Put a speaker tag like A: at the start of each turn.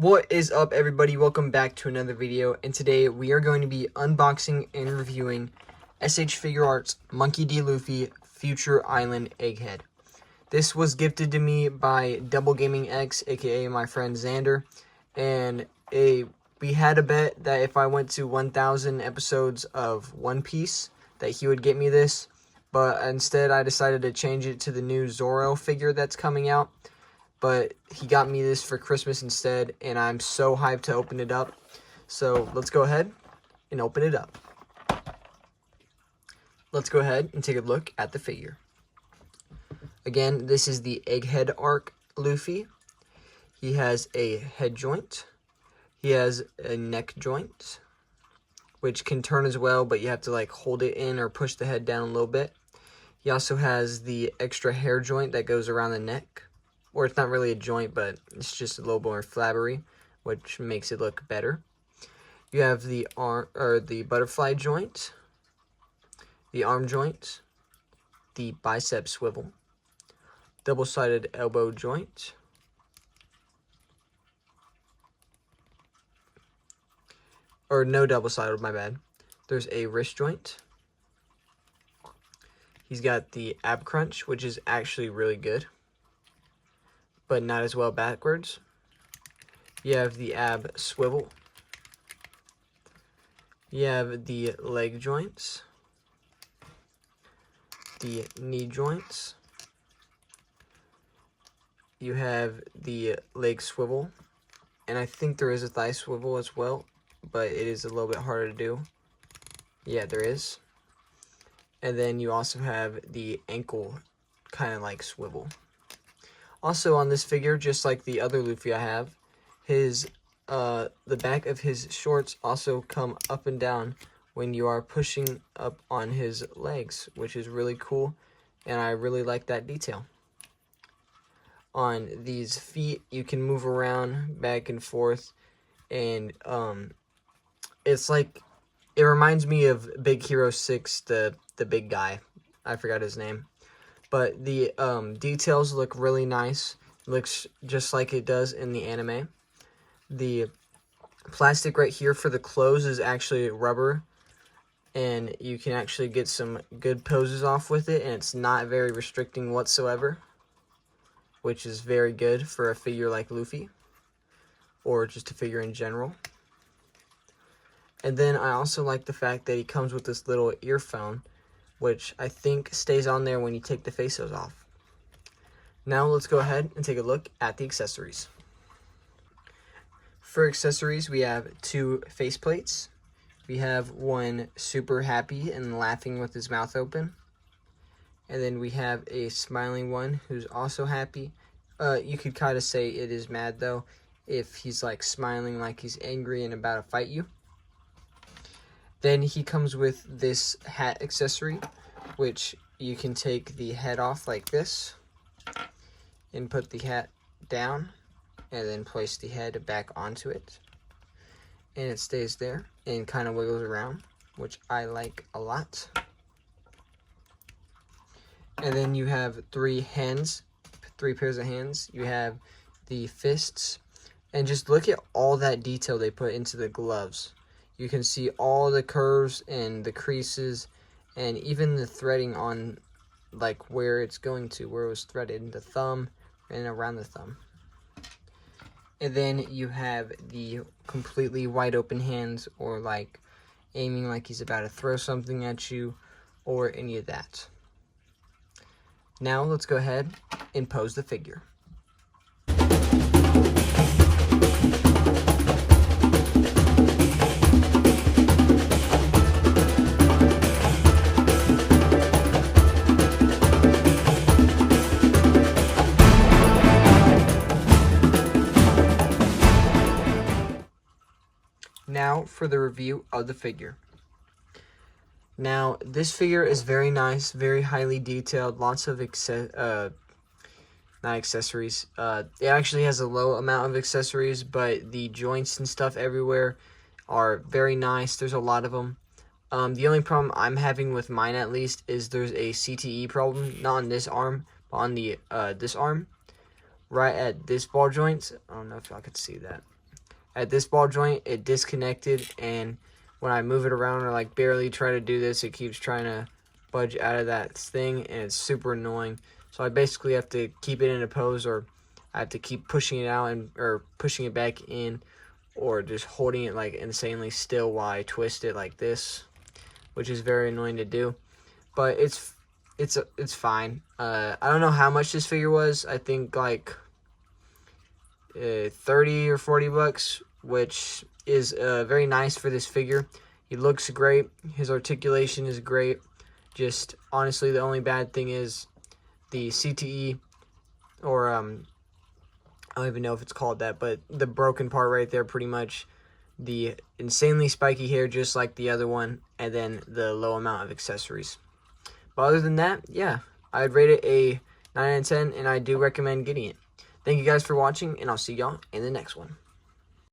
A: What is up, everybody? Welcome back to another video, and today we are going to be unboxing and reviewing SH Figure Arts Monkey D. Luffy Future Island Egghead. This was gifted to me by Double Gaming X, aka my friend Xander, and we had a bet that if I went to 1,000 episodes of One Piece, that he would get me this, but instead I decided to change it to the new Zoro figure that's coming out. But he got me this for Christmas instead, and I'm so hyped to open it up. So let's go ahead and open it up. Let's go ahead and take a look at the figure. Again, this is the Egghead arc Luffy. He has a head joint. He has a neck joint, which can turn as well, but you have to like hold it in or push the head down a little bit. He also has the extra hair joint that goes around the neck. Or it's not really a joint, but it's just a little more flabbery, which makes it look better. You have the arm, or the butterfly joint, the arm joint, the bicep swivel, double-sided elbow joint, or no double-sided, my bad. There's a wrist joint. He's got the ab crunch, which is actually really good, but not as well backwards. You have the ab swivel. You have the leg joints, the knee joints. You have the leg swivel, and I think there is a thigh swivel as well, but it is a little bit harder to do. Yeah, there is. And then you also have the ankle kind of like swivel. Also on this figure, just like the other Luffy I have, the back of his shorts also come up and down when you are pushing up on his legs, which is really cool, and I really like that detail. On these feet, you can move around back and forth, and it's like, it reminds me of Big Hero 6, the big guy. I forgot his name. But the details look really nice. It looks just like it does in the anime. The plastic right here for the clothes is actually rubber, and you can actually get some good poses off with it, and it's not very restricting whatsoever, which is very good for a figure like Luffy, or just a figure in general. And then I also like the fact that he comes with this little earphone, which I think stays on there when you take the faces off. Now let's go ahead and take a look at the accessories. For accessories, we have two faceplates. We have one super happy and laughing with his mouth open. And then we have a smiling one who's also happy. You could kind of say it is mad though, if he's like smiling like he's angry and about to fight you. Then he comes with this hat accessory, which you can take the head off like this and put the hat down and then place the head back onto it. And it stays there and kind of wiggles around, which I like a lot. And then you have three pairs of hands. You have the fists, and just look at all that detail they put into the gloves. You can see all the curves and the creases and even the threading on like where it's going to, where it was threaded, the thumb and around the thumb. And then you have the completely wide open hands, or like aiming like he's about to throw something at you, or any of that. Now let's go ahead and pose the figure. Now for the review of the figure. Now this figure is very nice, very highly detailed, lots of not accessories. It actually has a low amount of accessories, but the joints and stuff everywhere are very nice. There's a lot of them. The only problem I'm having with mine, at least, is there's a CTE problem, not on this arm, but on the this arm, right at this ball joint. I don't know if y'all could see that. At this ball joint, it disconnected, and when I move it around or like barely try to do this, it keeps trying to budge out of that thing, and it's super annoying. So I basically have to keep it in a pose, or I have to keep pushing it out or pushing it back in, or just holding it like insanely still while I twist it like this, which is very annoying to do. But it's fine. I don't know how much this figure was. I think like 30 or 40 bucks, which is very nice for this figure. He looks great. His articulation is great. Just honestly, the only bad thing is the CTE, or I don't even know if it's called that, but the broken part right there, pretty much. The insanely spiky hair, just like the other one, and then the low amount of accessories. But other than that, yeah, I'd rate it a 9 out of 10, and I do recommend getting it. Thank you guys for watching, and I'll see y'all in the next one.